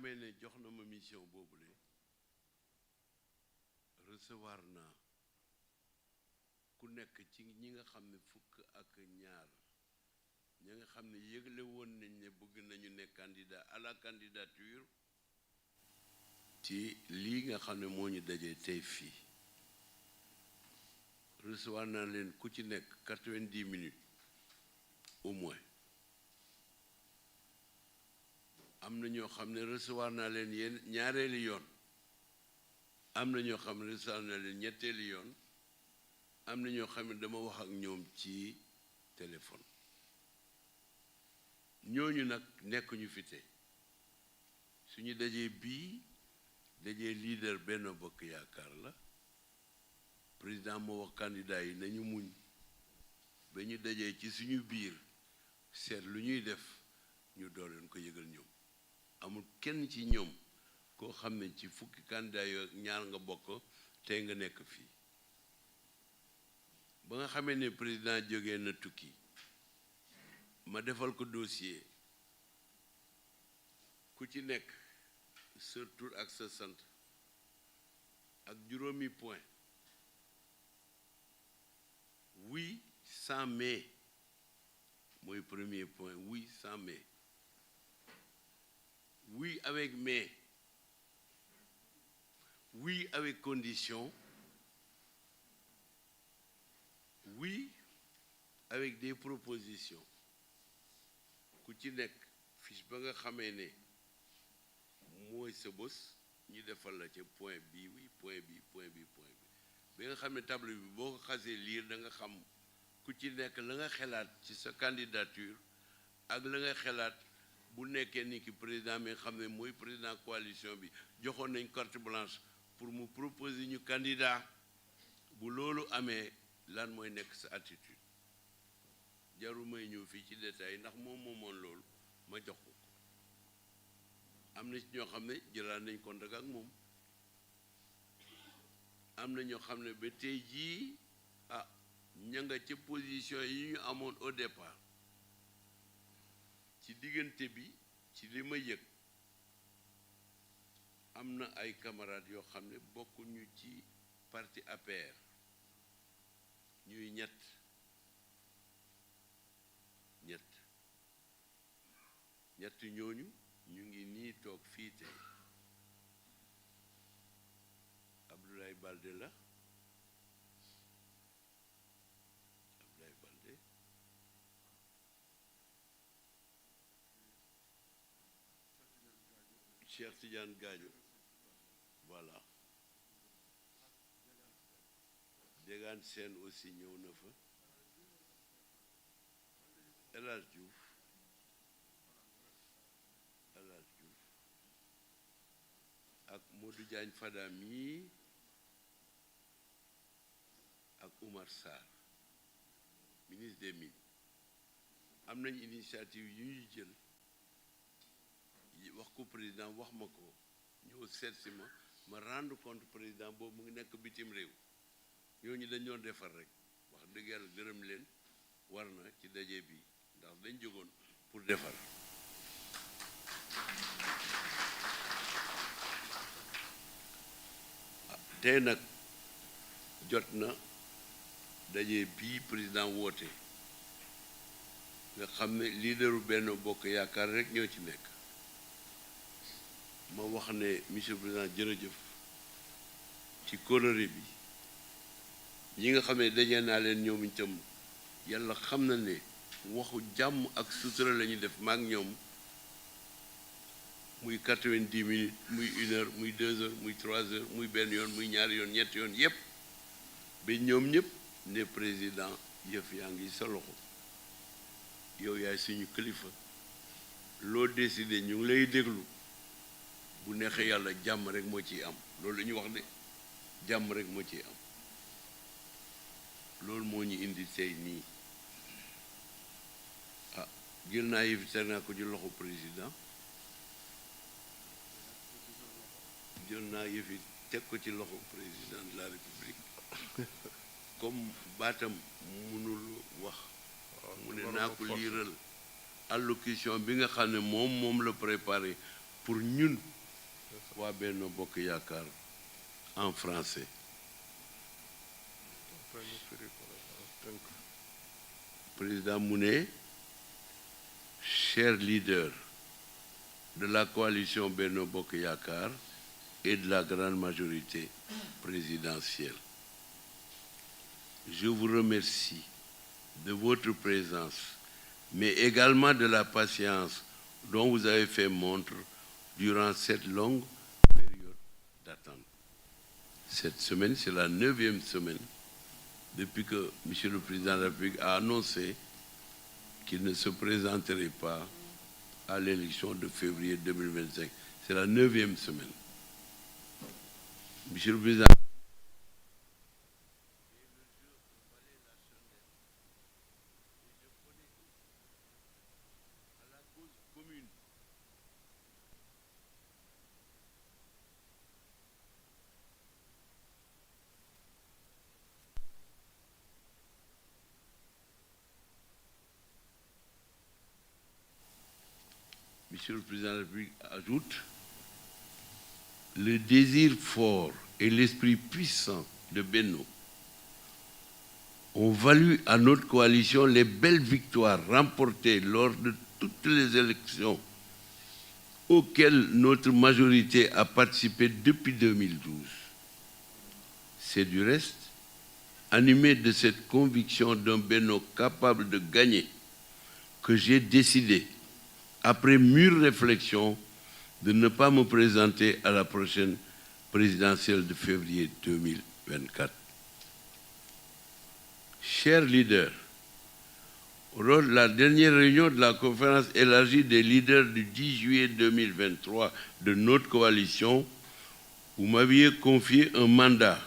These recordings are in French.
mais ne jox na ma mission boobule recevoir naa ku nekk ci ñi nga xam ne fukk ak ñaar ñi nga xam ne yëgle woon nañ ne bëgg nañu nekk candidat à la candidature ci lii nga xam ne moo ñu dajee tey fii recevoir naa leen ku ci nekk 90 minutes au moins am na ñoo xam ne recevoir naa leen yéen ñaareeli yoon am na ñoo xam ne recevoir naa leen ñetteeli yoon am na ñoo xam ne dama wax ak ñoom ci téléphone ñooñu nag nekkuñu fi tey suñu dajee bii dajee leader Benno Bokk Yaakaar la président moo wax candidat yi nañu muñ ba ñu dajee ci suñu biir seet lu ñuy def ñu doon leen ko yëgal ñoom amul kenn ci ñoom koo xam ne ci fukki candidat yoo ñaar nga bokk tey nga nekk fii ba nga xamee ne président jógee na tukki ma defal ko dossier ku ci nekk sa tur ak sa sant ak juróomi point oui sans mais mooy premier point oui sans mais oui avec mais oui avec condition oui avec des propositions ku ci nekk fiche ba nga xamee ne mooy sa bës ñu defal la ca point bi oui point bi point bi point bi ba nga xam ne table bi boo ko xasee lire da nga xam ku ci nekk la nga xalaat ci sa candidature ak la nga xalaat bu nekkee ni ki président mi nga xam ne mooy président coalition bi joxoon nañ carte blanche pour mu proposer ñu candidat bu loolu amee lan mooy nekk sa attitude jarul may ñëw fii ci détail ndax moom moomoon loolu ma jox ko am na ci ñoo xam ne jëlaat nañ contact ak moom am na ñoo xam ne ba tey jii ña nga ca position yi ñu amoon au départ ci diggante bi ci li ma yëg am na ay camarades yoo xam ne bokkuñu ci parti APR ñuy ñett ñooñu ñu ngi nii toog fii tey Abdoulaye Baldé la Abdoulaye Baldé Cheikh Tidiane Gadio voilà Dégane Sène aussi ñëw na fa El Hadj Diouf ak Modou Diagne Fada mii ak Oumar Sarr ministre des Mines am nañ initiative yu ñuy jël wax ko président wax ma ko ñëw seet si ma rendre compte président boobu mu ngi nekk bitim réew ñooñu dañ doon defar rek wax dëgg yàlla gërëm leen war na ci daje bi ndax dañ jógoon pour defar tey nag jot na daje bii président woote nga xam ne leaderu Benno Bokk Yaakaar rek ñoo ci nekk ma wax ne monsieur le président jërëjëf ci kóllëre bi ñi nga xam ne daje naa leen ñoom itam yàlla xam na ne waxu jàmm ak sutura la ñuy def maak ñoom muy 90 minutes muy 1 heure muy 2 heures muy 3 heures muy benn yoon muy ñaari yoon ñetti yoon yépp ba ñoom ñëpp ne président yëf yaa ngi sa loxo yow yaay suñu kilifa loo décidé ñu ngi lay déglu bu neexee yàlla jàmm rek moo ciy am loolu la ñuy wax de jàmm rek moo ciy am loolu moo ñu indi tey nii jël naa yëf teg naa ko ci loxo président jël naa yëf yi teg ko ci loxo président de la république comme baatam mënul wax mu ne naa ko liiral allocution bi nga xam ne moom la préparé pour ñun waa Benno Bokk Yaakaar en français. Président Mouné, chers leaders de la coalition Benno Bokk Yaakaar et de la grande majorité présidentielle, je vous remercie de votre présence, mais également de la patience dont vous avez fait montre durant cette longue période d'attente. Cette semaine, c'est la 9e semaine depuis que M. le Président de la République a annoncé qu'il ne se présenterait pas à l'élection de février 2025. C'est la 9e semaine. M. le Président, Monsieur le Président de la République ajoute, le désir fort et l'esprit puissant de Benno ont valu à notre coalition les belles victoires remportées lors de toutes les élections auxquelles notre majorité a participé depuis 2012. C'est du reste animé de cette conviction d'un Benno capable de gagner que j'ai décidé, après mûre réflexion, de ne pas me présenter à la prochaine présidentielle de février 2024. Chers leaders, lors de la dernière réunion de la conférence élargie des leaders du 10 juillet 2023 de notre coalition, vous m'aviez confié un mandat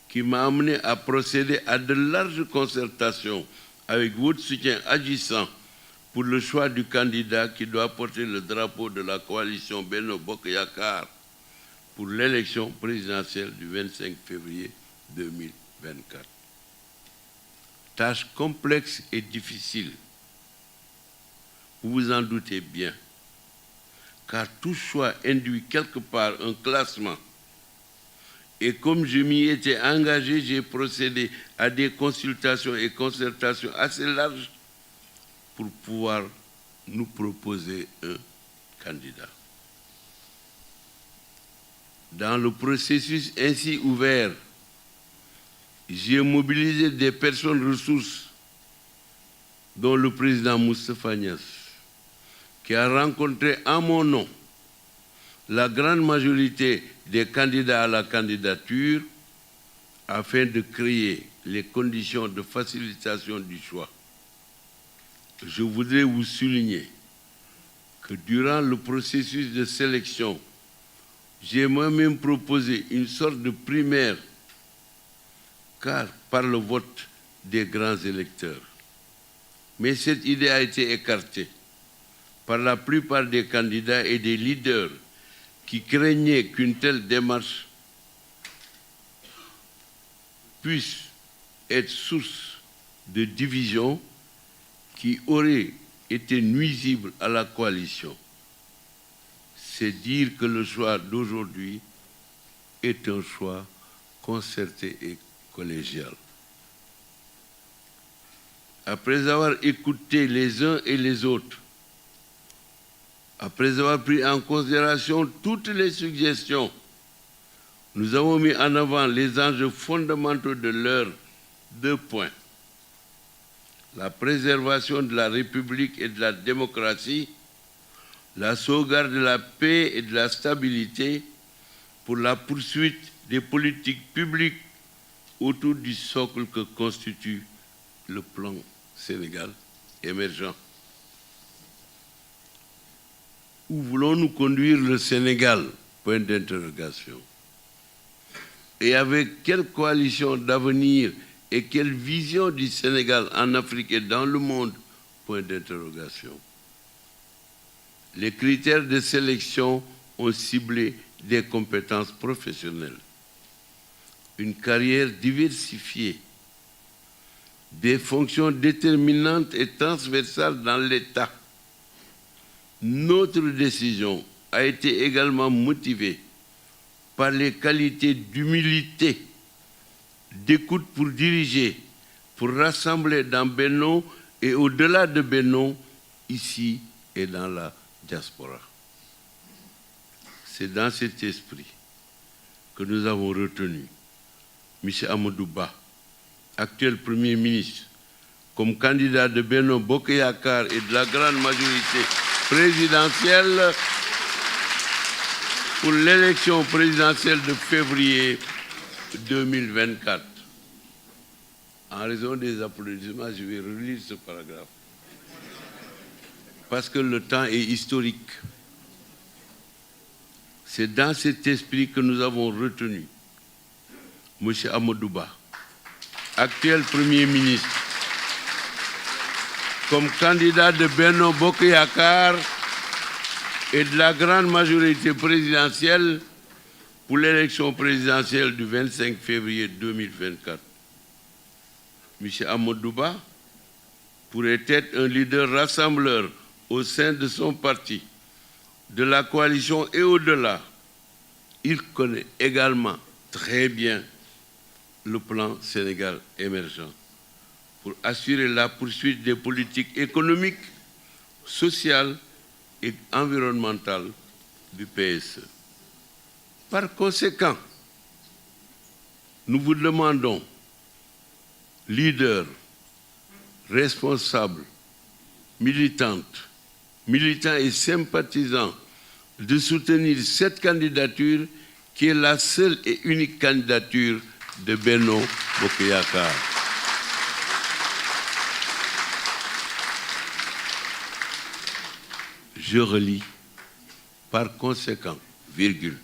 qui m'a amené à procéder à de larges concertations avec votre soutien agissant pour le choix du candidat qui doit porter le drapeau de la coalition Benno Bokk Yaakaar pour l'élection présidentielle du 25 février 2024. Tâche complexe et difficile, vous vous en doutez bien, car tout choix induit quelque part un classement. Et comme je m'y étais engagé, j'ai procédé à des consultations et concertations assez larges pour pouvoir nous proposer un candidat. Dans le processus ainsi ouvert, j'ai mobilisé des personnes ressources, dont le président Moustapha Niasse, qui a rencontré en mon nom la grande majorité des candidats à la candidature afin de créer les conditions de facilitation du choix. Je voudrais vous souligner que durant le processus de sélection, j'ai moi-même proposé une sorte de primaire, car par le vote des grands électeurs. Mais cette idée a été écartée par la plupart des candidats et des leaders qui craignaient qu'une telle démarche puisse être source de division qui aurait été nuisible à la coalition. C'est dire que le choix d'aujourd'hui est un choix concerté et collégial. Après avoir écouté les uns et les autres, après avoir pris en considération toutes les suggestions, nous avons mis en avant les enjeux fondamentaux de l'heure. 2 points. La préservation de la République et de la démocratie, la sauvegarde de la paix et de la stabilité pour la poursuite des politiques publiques autour du socle que constitue le plan Sénégal émergent. Où voulons-nous conduire le Sénégal? Point d'interrogation. Et avec quelle coalition d'avenir et quelle vision du Sénégal en Afrique et dans le monde? Point d'interrogation. Les critères de sélection ont ciblé des compétences professionnelles, une carrière diversifiée, des fonctions déterminantes et transversales dans l'État. Notre décision a été également motivé par les qualités d'humilité, d'écoute pour diriger, pour rassembler dans Benno et au-delà de Benno, ici et dans la diaspora. C'est dans cet esprit que nous avons retenu M. Amadou Ba, actuel Premier ministre, comme candidat de Benno Bokk Yakaar et de la grande majorité présidentielle pour l'élection présidentielle de février 2024. En raison des applaudissements, je vais relire ce paragraphe. Parce que le temps est historique. C'est dans cet esprit que nous avons retenu M. Amadou Ba, actuel Premier ministre, comme candidat de Benno Bokk Yakaar et de la grande majorité présidentielle pour l'élection présidentielle du 25 février 2024. M. Amadou Ba pourrait être un leader rassembleur au sein de son parti, de la coalition et au-delà. Il connaît également très bien le plan Sénégal émergent pour assurer la poursuite des politiques économiques, sociales et environnementales du PSE. Par conséquent, nous vous demandons, leaders, responsables, militants et sympathisants, de soutenir cette candidature qui est la seule et unique candidature de Benno Bokk Yakaar. Je relis, par conséquent, virgule.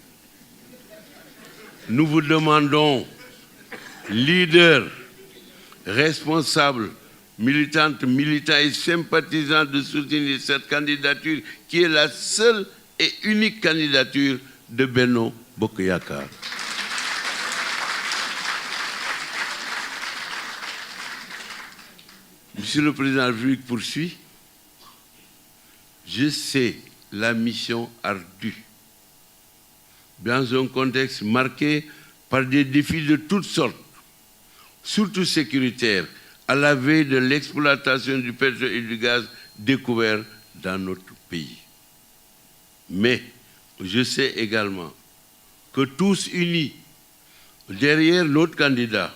Nous vous demandons, leaders, responsables, militants et sympathisants, de soutenir cette candidature qui est la seule et unique candidature de Benno Bokk Yakaar. Monsieur le Président de la République poursuit. Je sais la mission ardue dans un contexte marqué par des défis de toutes sortes, surtout sécuritaires, à la veille de l'exploitation du pétrole et du gaz découvert dans notre pays. Mais je sais également que tous unis derrière notre candidat,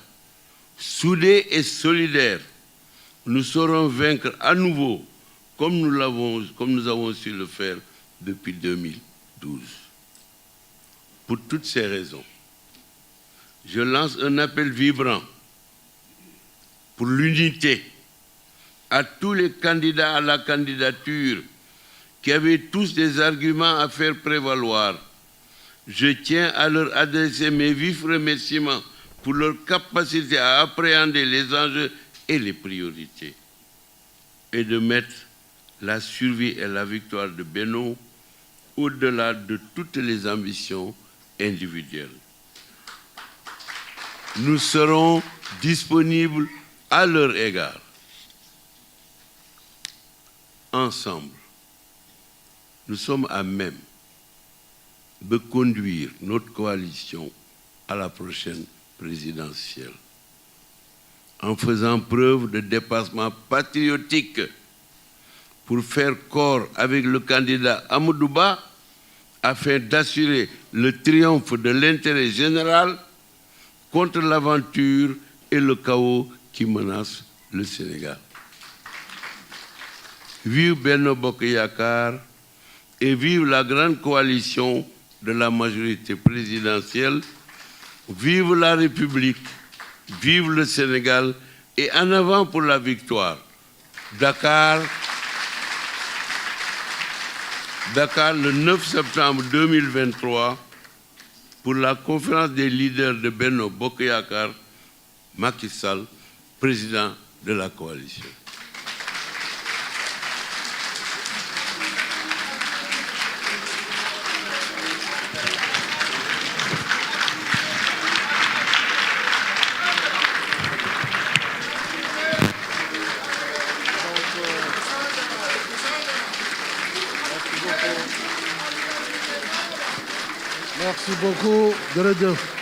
soudés et solidaires, nous saurons vaincre à nouveau comme nous avons su le faire depuis 2012. Pour toutes ces raisons, je lance un appel vibrant pour l'unité à tous les candidats à la candidature qui avaient tous des arguments à faire prévaloir. Je tiens à leur adresser mes vifs remerciements pour leur capacité à appréhender les enjeux et les priorités, et de mettre la survie et la victoire de Benno au-delà de toutes les ambitions individuelles. Nous serons disponibles à leur égard. Ensemble, nous sommes à même de conduire notre coalition à la prochaine présidentielle, en faisant preuve de dépassement patriotique pour faire corps avec le candidat Amadou Ba afin d'assurer le triomphe de l'intérêt général contre l'aventure et le chaos qui menacent le Sénégal. Vive Benno Bokk Yakaar et vive la grande coalition de la majorité présidentielle. Vive la République, vive le Sénégal et en avant pour la victoire. Dakar, le 9 septembre 2023, pour la conférence des leaders de Benno Bokk Yakaar, Macky Sall, président de la coalition. Merci beaucoup. Jërëjëf.